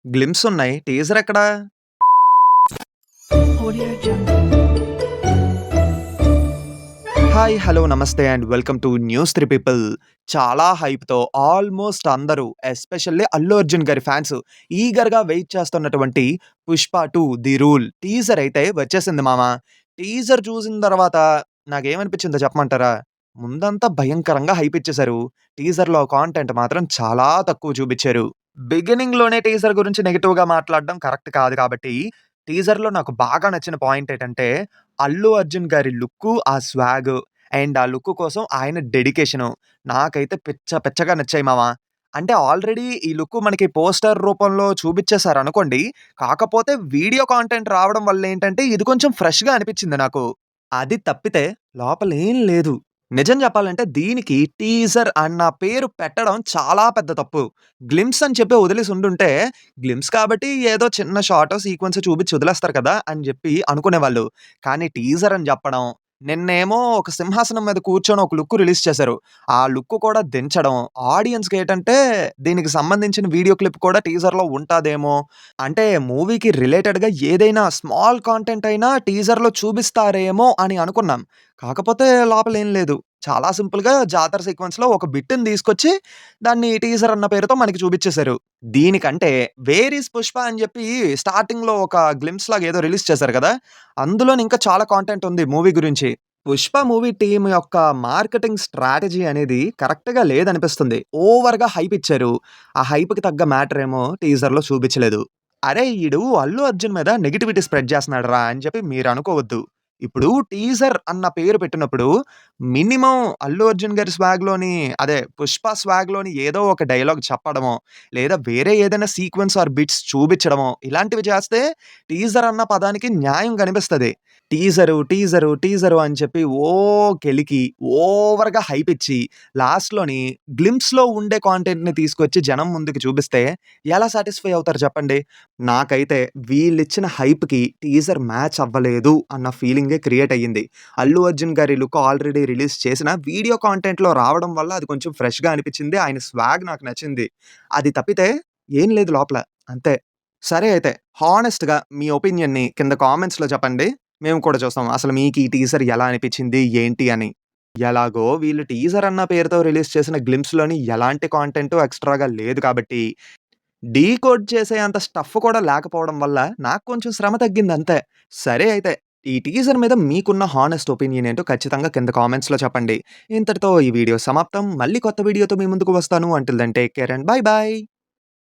Glimpse ఉన్నాయి. Teaser ఎక్కడ? Audio Jungle. Hi, hello, నమస్తే and welcome to news 3 people. చాలా హైప్‌తో ఆల్మోస్ట్ అందరూ ఎస్పెషల్లీ అల్లు అర్జున్ గారి ఫ్యాన్స్ ఈగర్‌గా వెయిట్ చేస్తున్నటువంటి 'పుష్ప 2 ది రూల్' టీజర్ అయితే వచ్చేసింది మామ. టీజర్ చూసిన తర్వాత నాకేమనిపించిందో చెప్పమంటారా? ముందంతా భయంకరంగా హైప్ ఇచ్చేసారు. టీజర్‌లో కాంటెంట్ మాత్రం చాలా తక్కువ చూపిచ్చారు. బిగినింగ్‌లోనే టీజర్ గురించి నెగెటివ్‌గా మాట్లాడడం కరెక్ట్ కాదు కాబట్టి, టీజర్‌లో నాకు బాగా నచ్చిన పాయింట్ ఏటంటే, అల్లు అర్జున్ గారి లుక్కు, ఆ స్వాగ్ అండ్ ఆ లుక్ కోసం ఆయన డెడికేషను. నాకైతే పిచ్చగా నచ్చాయి మామ. అంటే ఆల్రెడీ ఈ లుక్ మనకి పోస్టర్ రూపంలో చూపిచ్చేసారనుకోండి. కాకపోతే వీడియో కాంటెంట్ రావడం వల్లేంటంటే, ఇది కొంచెం ఫ్రెష్‌గా అనిపిచ్చింది నాకు. అది తప్పితే లోపలేం లేదు. నిజం చెప్పాలంటే దీనికి టీజర్ అన్న పేరు పెట్టడం చాలా పెద్ద తప్పు. గ్లింప్స్ అని చెప్పి వదిలేసి ఉండుంటే, గ్లింప్స్ కాబట్టి ఏదో చిన్న షార్టో, సీక్వెన్సో చూపించి వదిలేస్తారు కదా! అని చెప్పి అనుకునేవాళ్ళు. కానీ టీజర్ అని చెప్పడం, నిన్నేమో ఒక సింహాసనం మీద కూర్చొని ఒక లుక్ రిలీజ్ చేశారు. ఆ లుక్ కూడా దించడం, ఆడియన్స్‌కి ఏటంటే దీనికి సంబంధించిన వీడియో క్లిప్ కూడా టీజర్‌లో ఉంటాదేమో, అంటే మూవీకి రిలేటెడ్‌గా ఏదైనా స్మాల్ కాంటెంట్ అయినా టీజర్‌లో చూపిస్తారేమో అని అనుకున్నాం. కాకపోతే లోపలేం లేదు. చాలా సింపుల్‌గా జాతర సీక్వెన్స్‌లో ఒక బిట్‌ని తీసుకొచ్చి దాన్ని టీజర్ అన్న పేరుతో మనకి చూపిచ్చేసారు. దీనికంటే 'వేర్ ఈస్ పుష్ప' అని చెప్పి స్టార్టింగ్‌లో ఒక గ్లింప్స్ లాగా ఏదో రిలీజ్ చేశారు కదా! అందులోని ఇంకా చాలా కాంటెంట్ ఉంది మూవీ గురించి. 'పుష్ప' మూవీ టీమ్ యొక్క మార్కెటింగ్ స్ట్రాటజీ అనేది కరెక్ట్‌గా లేదనిపిస్తుంది. ఓవర్‌గా హైప్ ఇచ్చారు. ఆ హైప్‌కి తగ్గ మ్యాటర్ ఏమో టీజర్‌లో చూపించలేదు. అరేయ్! ఈడు అల్లు అర్జున్ మీద నెగటివిటీ స్ప్రెడ్ చేస్తున్నాడురా అని చెప్పి మీరనుకోవద్దు. ఇప్పుడు టీజర్ అన్న పేరు పెట్టినప్పుడు మినిమమ్ అల్లు అర్జున్ గారి స్వాగ్‌లోని అదే 'పుష్ప' స్వాగ్‌లోని ఏదో ఒక డైలాగ్ చెప్పడమో, లేదా వేరే ఏదైనా సీక్వెన్స్ ఆర్ బిట్స్ చూపించడమో ఇలాంటివి చేస్తే టీజర్ అన్న పదానికి న్యాయం కనిపిస్తది. టీజరు అని చెప్పి కెలికి ఓవర్‌గా హైప్ ఇచ్చి లాస్ట్‌లోని గ్లింప్స్‌లో ఉండే కాంటెంట్‌ని తీసుకొచ్చి జనం ముందుకు చూపిస్తే ఎలా సాటిస్ఫై అవుతారు చెప్పండి? నాకైతే వీళ్ళిచ్చిన హైప్‌కి టీజర్ మ్యాచ్ అవ్వలేదు అన్న ఫీలింగే క్రియేట్ అయ్యింది. అల్లు అర్జున్ గారి లుక్ ఆల్రెడీ రిలీజ్ చేసిన వీడియో కాంటెంట్‌లో రావడం వల్ల అది కొంచెం ఫ్రెష్‌గా అనిపించింది. ఆయన స్వాగ్ నాకు నచ్చింది. అది తప్పితే ఏం లేదు లోపల. అంతే. సరే అయితే హానెస్ట్‌గా మీ ఒపీనియన్‌ని కింద కామెంట్స్‌లో చెప్పండి. మేము కూడా చూస్తాం. అసలు మీకు ఈ టీజర్ ఎలా అనిపించింది? ఏంటి అని? ఎలాగో వీళ్ళు టీజర్ అన్న పేరుతో రిలీజ్ చేసిన గ్లింప్స్‌లోని ఎలాంటి కాంటెంటు ఎక్స్‌ట్రాగా లేదు కాబట్టి, డీకోడ్ చేసేంత స్టఫ్ కూడా లేకపోవడం వల్ల నాకు కొంచెం శ్రమ తగ్గిందంతే. సరే అయితే ఈ టీజర్ మీద మీకున్న హానెస్ట్ ఒపీనియన్ ఏంటో ఖచ్చితంగా కింద కామెంట్స్‌లో చెప్పండి. ఇంతటితో ఈ వీడియో సమాప్తం. మళ్ళీ కొత్త వీడియోతో మీ ముందుకు వస్తాను. Until then take care and bye by.